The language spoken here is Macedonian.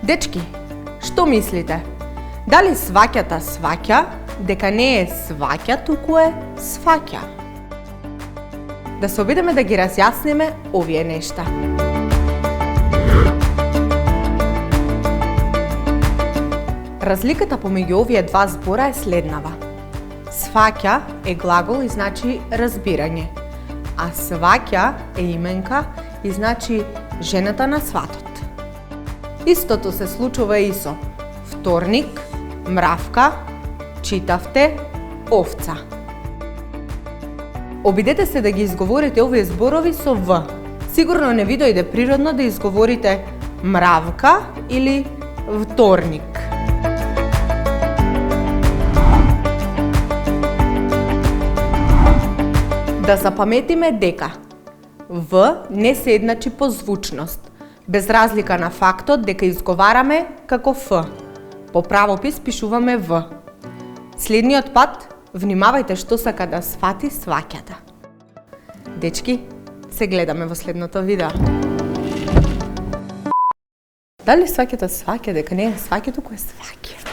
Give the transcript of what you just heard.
Дечки, што мислите? Дали сваќата сваќа, дека не е сваќа, туку е сфаќа? Да се обидеме да ги разјасниме овие нешта. Разликата помеѓу овие два збора е следнава. Сфаќа е глагол и значи разбирање, а сваќа е именка и значи жената на сватот. Истото се случува и со вторник, мравка, читавте, овца. Обидете се да ги изговорите овие зборови со В. Сигурно не ви дојде природно да изговорите мравка или вторник. Да запаметиме дека В не се едначи по звучност, без разлика на фактот дека изговараме како Ф. По правопис пишуваме В. Следниот пат, внимавајте што сака да сфати сваќата. Дечки, се гледаме во следното видео. Дали сваќата сваќа дека не е сваќа, туку е сваќа?